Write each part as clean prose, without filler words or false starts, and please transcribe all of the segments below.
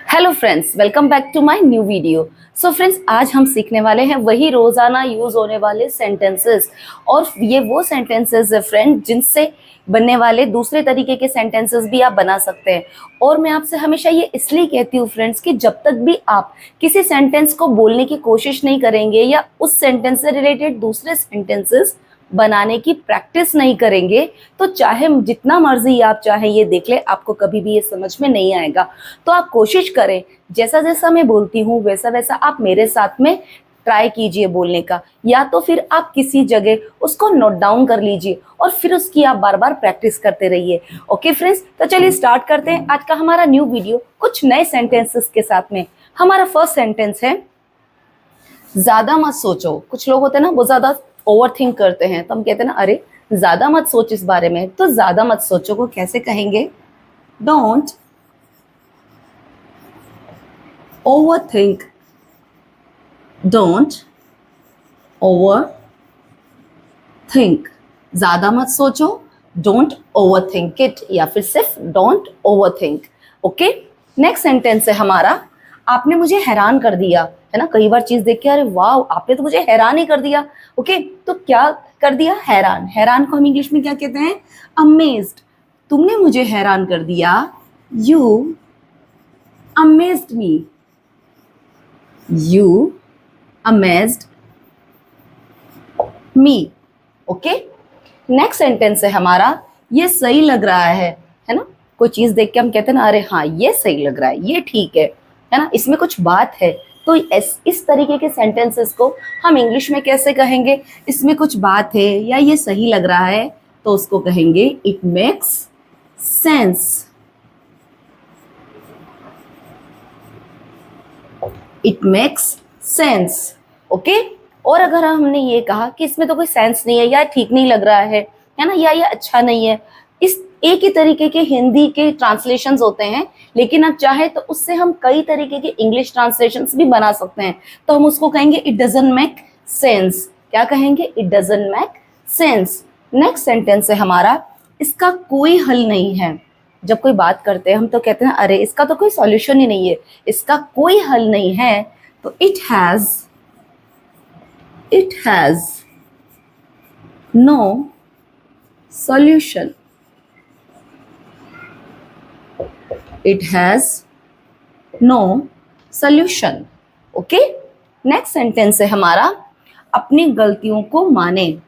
Hello friends, welcome back to my new video. So friends, आज हम सीखने वाले हैं वही रोजाना यूज होने वाले सेंटेंसेस। और ये वो सेंटेंसेस है फ्रेंड जिनसे बनने वाले दूसरे तरीके के सेंटेंसेस भी आप बना सकते हैं। और मैं आपसे हमेशा ये इसलिए कहती हूँ फ्रेंड्स कि जब तक भी आप किसी सेंटेंस को बोलने की कोशिश नहीं करेंगे या उस सेंटेंस से रिलेटेड दूसरे सेंटेंसेस बनाने की प्रैक्टिस नहीं करेंगे, तो चाहे जितना मर्जी आप चाहे ये देख ले, आपको कभी भी ये समझ में नहीं आएगा। तो आप कोशिश करें, जैसा जैसा मैं बोलती हूँ वैसा वैसा आप मेरे साथ में ट्राई कीजिए बोलने का, या तो फिर आप किसी जगह उसको नोट डाउन कर लीजिए और फिर उसकी आप बार बार प्रैक्टिस करते रहिए। ओके फ्रेंड्स, तो चलिए स्टार्ट करते हैं आज का हमारा न्यू वीडियो कुछ नए सेंटेंसेस के साथ में। हमारा फर्स्ट सेंटेंस है, ज्यादा मत सोचो। कुछ लोग होते हैं ना, वो ज्यादा ओवर थिंक करते हैं, तो हम कहते हैं ना, अरे ज्यादा मत सोच इस बारे में। तो ज्यादा मत सोचो को कैसे कहेंगे? Don't over think. Don't over think. ज्यादा मत सोचो, डोंट ओवर थिंक इट, या फिर सिर्फ don't over think. Okay, next sentence है हमारा, आपने मुझे हैरान कर दिया। है ना, कई बार चीज देख के अरे वाह, आपने तो मुझे हैरान ही कर दिया। ओके, तो क्या कर दिया? हैरान। हैरान को हम इंग्लिश में क्या कहते हैं? अमेज्ड। तुमने मुझे हैरान कर दिया, you amazed me. You amazed me. Okay, next sentence है हमारा, ये सही लग रहा है ना। कोई चीज देख के हम कहते हैं ना, अरे हाँ ये सही लग रहा है, ये ठीक है ना, इसमें कुछ बात है। तो इस तरीके के सेंटेंसेस को हम इंग्लिश में कैसे कहेंगे? इसमें कुछ बात है या ये सही लग रहा है, तो उसको कहेंगे it makes sense. It makes sense. Okay, और अगर हमने ये कहा कि इसमें तो कोई सेंस नहीं है, या ठीक नहीं लग रहा है ना, या ये अच्छा नहीं है, इस एक ही तरीके के हिंदी के ट्रांसलेशंस होते हैं, लेकिन आप चाहे तो उससे हम कई तरीके के इंग्लिश ट्रांसलेशंस भी बना सकते हैं। तो हम उसको कहेंगे इट डजंट मेक सेंस। क्या कहेंगे? It doesn't make sense. Next sentence है हमारा, इसका कोई हल नहीं है। जब कोई बात करते हैं हम तो कहते हैं अरे इसका तो कोई सॉल्यूशन ही नहीं है, इसका कोई हल नहीं है। तो it has no solution. It has no solution. Okay, next sentence है हमारा, अपनी गलतियों को माने।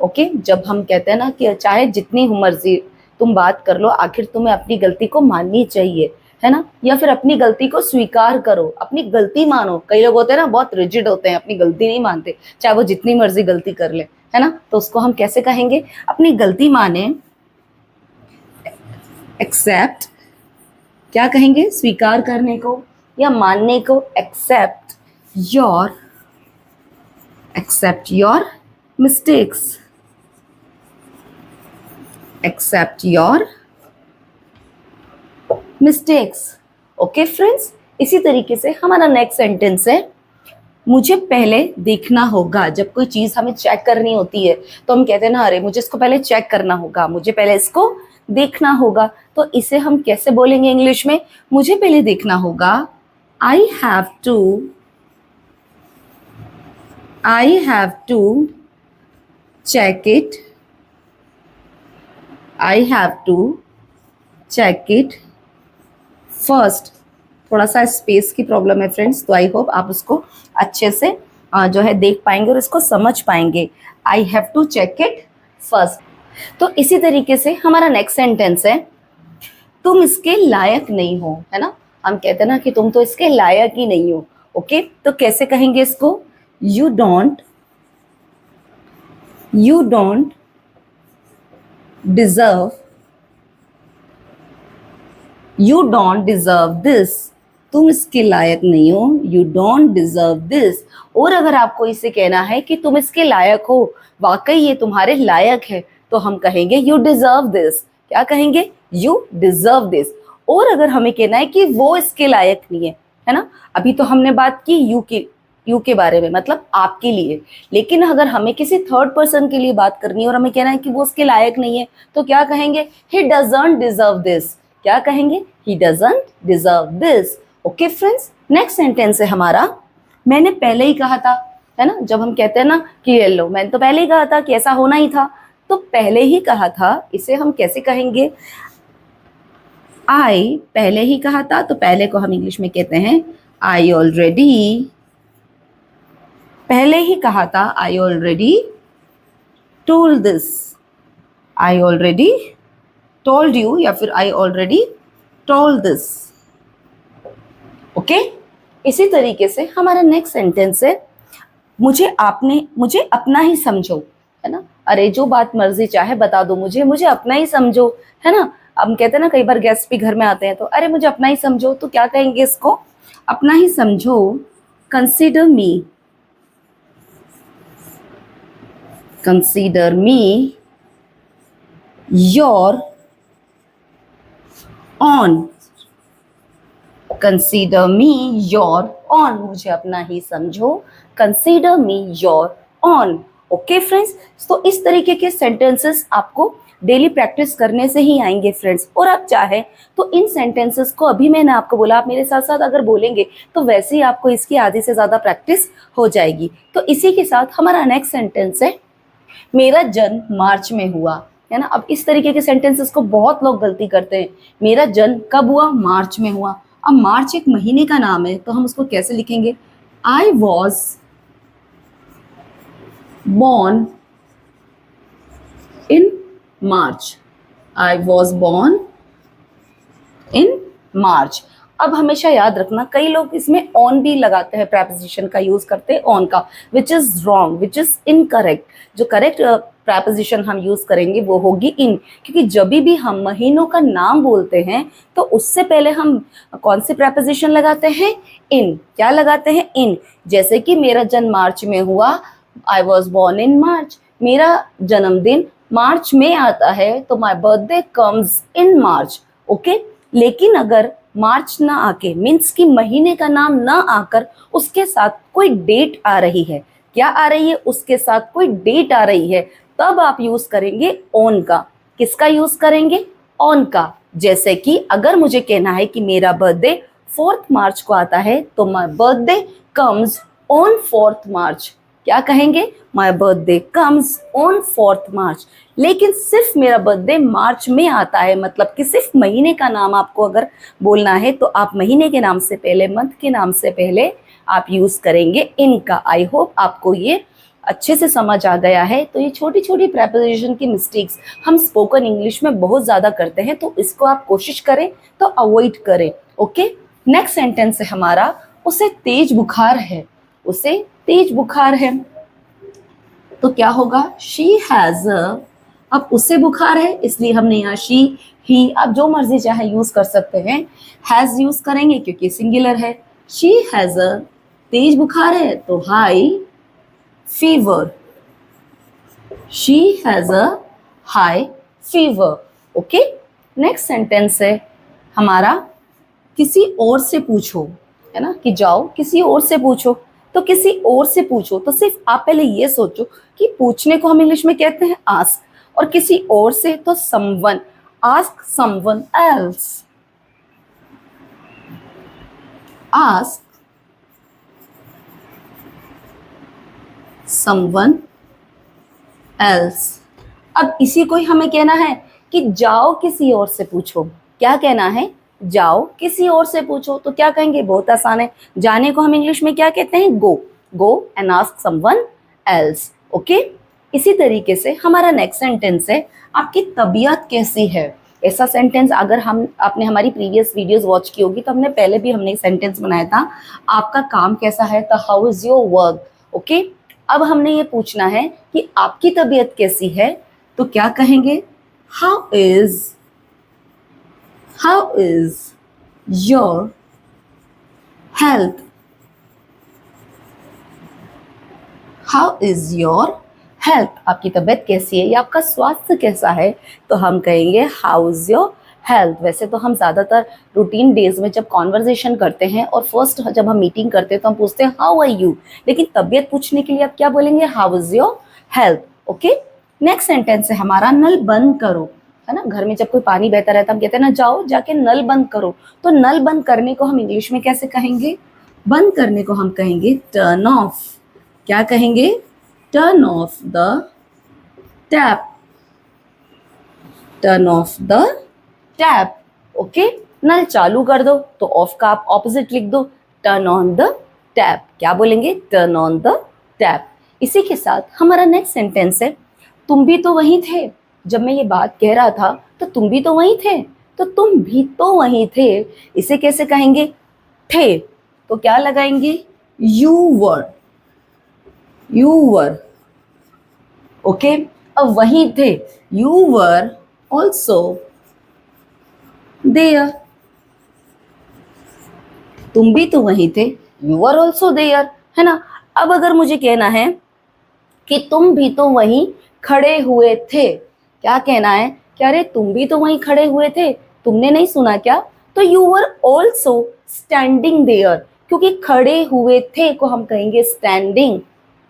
ओके, जब हम कहते हैं ना कि चाहे जितनी मर्जी तुम बात कर लो, आखिर तुम्हें अपनी गलती को माननी चाहिए, है ना, या फिर अपनी गलती को स्वीकार करो, अपनी गलती मानो। कई लोग होते हैं ना, बहुत रिजिड होते हैं, अपनी गलती नहीं मानते, चाहे वो जितनी मर्जी गलती कर ले, है ना। तो उसको हम कैसे कहेंगे? अपनी गलती माने, एक्सेप्ट। क्या कहेंगे? स्वीकार करने को या मानने को, accept your mistakes. Accept your mistakes. Okay friends, इसी तरीके से हमारा नेक्स्ट सेंटेंस है, मुझे पहले देखना होगा। जब कोई चीज हमें चेक करनी होती है तो हम कहते हैं ना, अरे मुझे इसको पहले चेक करना होगा, मुझे पहले इसको देखना होगा। तो इसे हम कैसे बोलेंगे इंग्लिश में? मुझे पहले देखना होगा, I have to check it. I have to check it first. थोड़ा सा स्पेस की प्रॉब्लम है फ्रेंड्स, तो आई होप आप उसको अच्छे से जो है देख पाएंगे और इसको समझ पाएंगे। I have to check it first. तो इसी तरीके से हमारा नेक्स्ट सेंटेंस है, तुम इसके लायक नहीं हो। है ना, हम कहते हैं ना कि तुम तो इसके लायक ही नहीं हो। ओके, तो कैसे कहेंगे इसको? You don't deserve this. तुम इसके लायक नहीं हो, यू डोंट डिजर्व दिस। और अगर आपको इसे कहना है कि तुम इसके लायक हो, वाकई ये तुम्हारे लायक है, तो हम कहेंगे यू डिजर्व दिस। क्या कहेंगे? You deserve this. और अगर हमें कहना है कि वो इसके लायक नहीं है ना, अभी तो हमने बात की यू के बारे में, मतलब आपके लिए, लेकिन अगर हमें किसी थर्ड पर्सन के लिए बात करनी है और हमें कहना है कि वो उसके लायक नहीं है, तो क्या कहेंगे? He doesn't deserve this. क्या कहेंगे? He doesn't deserve this. Okay friends, next sentence है हमारा मैंने पहले ही कहा था, है ना। जब हम कहते हैं ना कि ये लो, मैंने तो पहले ही कहा था कि ऐसा होना ही था, तो पहले ही कहा था इसे हम कैसे कहेंगे? आई पहले ही कहा था, तो पहले को हम इंग्लिश में कहते हैं आई ऑलरेडी, पहले ही कहा था I already told this, I already told you, या फिर I already told this. Okay, इसी तरीके से हमारा नेक्स्ट सेंटेंस है मुझे अपना ही समझो, है ना। अरे जो बात मर्जी चाहे बता दो मुझे अपना ही समझो, है ना। हम कहते हैं ना कई बार गेस्ट भी घर में आते हैं तो अरे मुझे अपना ही समझो, तो क्या कहेंगे इसको? अपना ही समझो, consider me, consider me your on, consider me your on, मुझे अपना ही समझो, consider me your on. Okay friends, तो इस तरीके के सेंटेंसेस आपको डेली प्रैक्टिस करने से ही आएंगे फ्रेंड्स। और आप चाहे तो इन सेंटेंसेस को, अभी मैंने आपको बोला, आप मेरे साथ साथ अगर बोलेंगे तो वैसे ही आपको इसकी आधी से ज़्यादा प्रैक्टिस हो जाएगी। तो इसी के साथ हमारा नेक्स्ट सेंटेंस है मेरा जन्म मार्च में हुआ, है ना। अब इस तरीके के सेंटेंसेस को बहुत लोग गलती करते हैं। मेरा जन्म कब हुआ? मार्च में हुआ। अब मार्च एक महीने का नाम है, तो हम उसको कैसे लिखेंगे? I was born in March, I was born in March। अब हमेशा याद रखना, कई लोग इसमें ऑन भी लगाते हैं, प्रेपोजिशन का यूज करते हैं ऑन का, which is wrong, which is incorrect. जो करेक्ट प्रेपोजिशन हम यूज करेंगे वो होगी इन, क्योंकि जब भी हम महीनों का नाम बोलते हैं तो उससे पहले हम कौन से प्रेपोजिशन लगाते हैं? इन। क्या लगाते हैं? इन। जैसे कि मेरा जन्म मार्च में हुआ, आई वॉज बॉर्न इन मार्च, मेरा जन्मदिन मार्च में आता है, तो my birthday comes in March. Okay, लेकिन अगर मार्च ना आके, मीन्स कि महीने का नाम ना आकर उसके साथ कोई डेट आ रही है, क्या आ रही है? उसके साथ कोई डेट आ रही है, तब आप यूज करेंगे ऑन का। किसका यूज करेंगे? ऑन का। जैसे कि अगर मुझे कहना है कि मेरा बर्थडे 4 मार्च को आता है, तो माई बर्थडे कम्स ऑन 4 मार्च। क्या कहेंगे? माई बर्थडे कम्स ऑन 4 मार्च। लेकिन सिर्फ मेरा बर्थडे मार्च में आता है, मतलब कि सिर्फ महीने का नाम आपको अगर बोलना है तो आप महीने के नाम से पहले, मंथ के नाम से पहले आप यूज करेंगे इन का। आई होप आपको ये अच्छे से समझ आ गया है। तो ये छोटी छोटी प्रेपोजिशन की मिस्टेक्स हम स्पोकन इंग्लिश में बहुत ज़्यादा करते हैं, तो इसको आप कोशिश करें तो अवॉइड करें। ओके, नेक्स्ट सेंटेंस है हमारा उसे तेज बुखार है, उसे तेज बुखार है, तो क्या होगा? शी हैज अ, अब उसे बुखार है इसलिए हमने यहाँ शी, ही, आप जो मर्जी चाहे यूज कर सकते हैं। हैज यूज करेंगे क्योंकि सिंगुलर है। शी हैज अ, तेज बुखार है तो high fever, she has a high fever. Okay, next sentence है हमारा किसी और से पूछो, है ना, कि जाओ किसी और से पूछो। तो किसी और से पूछो, तो सिर्फ आप पहले ये सोचो कि पूछने को हम इंग्लिश में कहते हैं आस्क, और किसी और से तो someone, ask someone else, ask someone else. अब इसी को ही हमें कहना है कि जाओ किसी और से पूछो। क्या कहना है? जाओ किसी और से पूछो। तो क्या कहेंगे? बहुत आसान है। जाने को हम इंग्लिश में क्या कहते हैं? Go, go and ask someone else. Okay, इसी तरीके से हमारा नेक्स्ट सेंटेंस है आपकी तबीयत कैसी है। ऐसा सेंटेंस अगर आपने हमारी प्रीवियस वीडियोस वॉच की होगी तो हमने सेंटेंस बनाया था, आपका काम कैसा है, तो how is your work. Okay, अब हमने ये पूछना है कि आपकी तबीयत कैसी है, तो क्या कहेंगे? How is your health, how is your health, आपकी तबीयत कैसी है या आपका स्वास्थ्य कैसा है, तो हम कहेंगे हाउ इज योर हेल्थ। वैसे तो हम ज़्यादातर रूटीन डेज में जब कॉन्वर्जेशन करते हैं और फर्स्ट जब हम मीटिंग करते हैं तो हम पूछते हैं हाउ आर यू, लेकिन तबीयत पूछने के लिए आप क्या बोलेंगे? How is your health. Okay, next sentence है हमारा नल बंद करो, है ना, घर में जब कोई पानी बहता रहता है हम कहते हैं ना जाओ जाके नल बंद करो, तो नल बंद करने को हम इंग्लिश में कैसे कहेंगे? बंद करने को हम कहेंगे टर्न ऑफ। क्या कहेंगे? Turn off the tap. Turn off the tap. Okay, नल चालू कर दो तो ऑफ का आप ऑपोजिट लिख दो, टर्न ऑन द टैप। क्या बोलेंगे? Turn on the tap. इसी के साथ हमारा नेक्स्ट सेंटेंस है, तुम भी तो वहीं थे जब मैं ये बात कह रहा था, तो तुम भी तो वहीं थे, तो तुम भी तो वहीं थे, इसे कैसे कहेंगे? थे, तो क्या लगाएंगे? You were. You were. Okay, अब वहीं थे, यू वर ऑल्सो देयर। तुम भी तो वहीं थे, यू आर ऑल्सो देयर, है ना। अब अगर मुझे कहना है कि तुम भी तो वहीं खड़े हुए थे, क्या कहना है? क्या रे तुम भी तो वहीं खड़े हुए थे, तुमने नहीं सुना क्या? तो you were also standing there, क्योंकि खड़े हुए थे को हम कहेंगे स्टैंडिंग।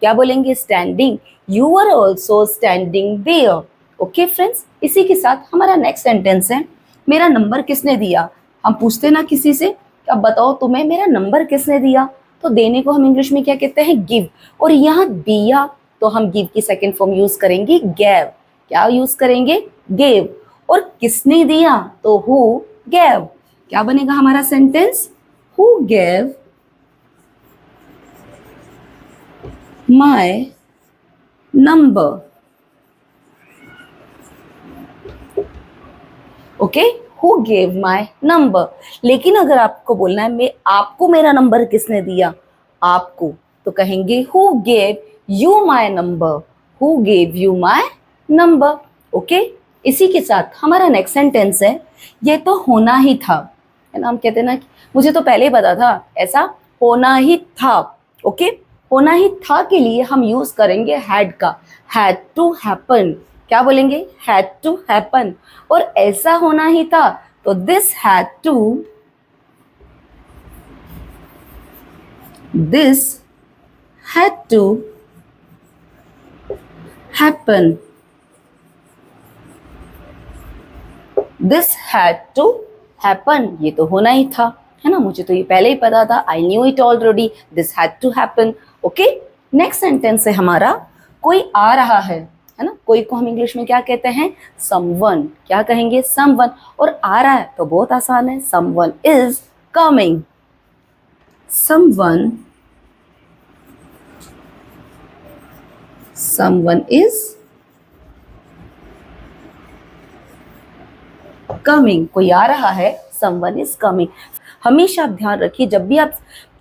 क्या बोलेंगे? Standing. You are also standing there. Okay friends, इसी के साथ हमारा नेक्स्ट सेंटेंस है, मेरा नंबर किसने दिया? हम पूछते ना किसी से, अब बताओ तुम्हें मेरा नंबर किसने दिया, तो देने को हम इंग्लिश में क्या कहते हैं? गिव। और यहाँ दिया तो हम गिव की सेकंड फॉर्म यूज करेंगे गैव। क्या यूज करेंगे? गेव। और किसने दिया? तो हु गैव। क्या बनेगा हमारा sentence? Who gave my number. Okay, who gave my number. लेकिन अगर आपको बोलना है मैं आपको मेरा नंबर किसने दिया, आपको, तो कहेंगे who gave you my number. Who gave you my number. Okay, इसी के साथ हमारा नेक्स्ट सेंटेंस है, ये तो होना ही था, है ना। हम कहते हैं ना मुझे तो पहले ही पता था, ऐसा होना ही था। ओके, होना ही था के लिए हम यूज करेंगे हैड का, हैड टू हैपन। क्या बोलेंगे? Had to happen. और ऐसा होना ही था तो this had to happen. This had to happen, ये तो होना ही था, है ना, मुझे तो ये पहले ही पता था, I knew it already, this had to happen. Okay, next sentence है हमारा, कोई आ रहा है ना। कोई को हम इंग्लिश में क्या कहते हैं? समवन। क्या कहेंगे? समवन। और आ रहा है तो बहुत आसान है, someone is coming. Someone is coming. कोई आ रहा है, समवन इज कमिंग। हमेशा आप ध्यान रखिए, जब भी आप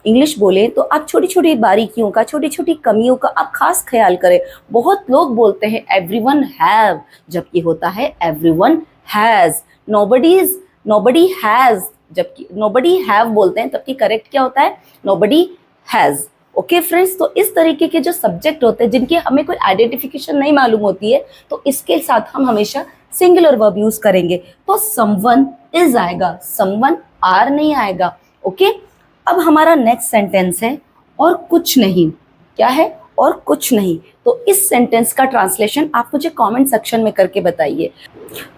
इंग्लिश बोले तो आप छोटी छोटी बारीकियों का, छोटी छोटी कमियों का आप खास ख्याल करें। बहुत लोग बोलते हैं एवरीवन हैव, जबकि होता है एवरीवन हैज। नोबडी हैज, जबकि नोबडी हैव बोलते हैं, तबकि करेक्ट क्या होता है? Nobody has. ओके फ्रेंड्स, तो इस तरीके के जो सब्जेक्ट होते हैं जिनकी हमें कोई आइडेंटिफिकेशन नहीं मालूम होती है, तो इसके साथ हम हमेशा सिंगुलर वर्ब यूज करेंगे। तो समवन इज आएगा, समवन आर नहीं आएगा। ओके, अब हमारा नेक्स्ट सेंटेंस है, और कुछ नहीं। क्या है? और कुछ नहीं। तो इस सेंटेंस का ट्रांसलेशन आप मुझे कमेंट सेक्शन में करके बताइए।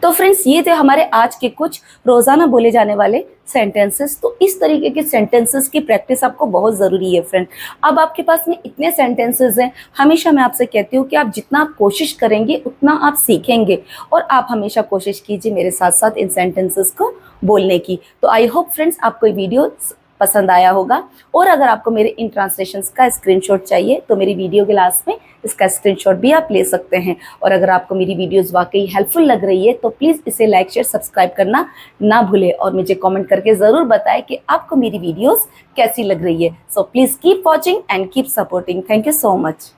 तो फ्रेंड्स, ये थे हमारे आज के कुछ रोजाना बोले जाने वाले सेंटेंसेस। तो इस तरीके के सेंटेंसेस की प्रैक्टिस आपको बहुत ज़रूरी है फ्रेंड। अब आपके पास में इतने सेंटेंसेस हैं, हमेशा मैं आपसे कहती हूँ कि आप जितना आप कोशिश करेंगे उतना आप सीखेंगे, और आप हमेशा कोशिश कीजिए मेरे साथ साथ इन सेंटेंसेस को बोलने की। तो आई होप फ्रेंड्स आपको ये वीडियो पसंद आया होगा, और अगर आपको मेरे इन ट्रांसलेशंस का स्क्रीनशॉट चाहिए तो मेरी वीडियो के लास्ट में इसका स्क्रीनशॉट भी आप ले सकते हैं। और अगर आपको मेरी वीडियोस वाकई हेल्पफुल लग रही है तो प्लीज़ इसे लाइक शेयर सब्सक्राइब करना ना भूलें, और मुझे कमेंट करके ज़रूर बताएं कि आपको मेरी वीडियोस कैसी लग रही है। So please keep watching and keep supporting. Thank you so much.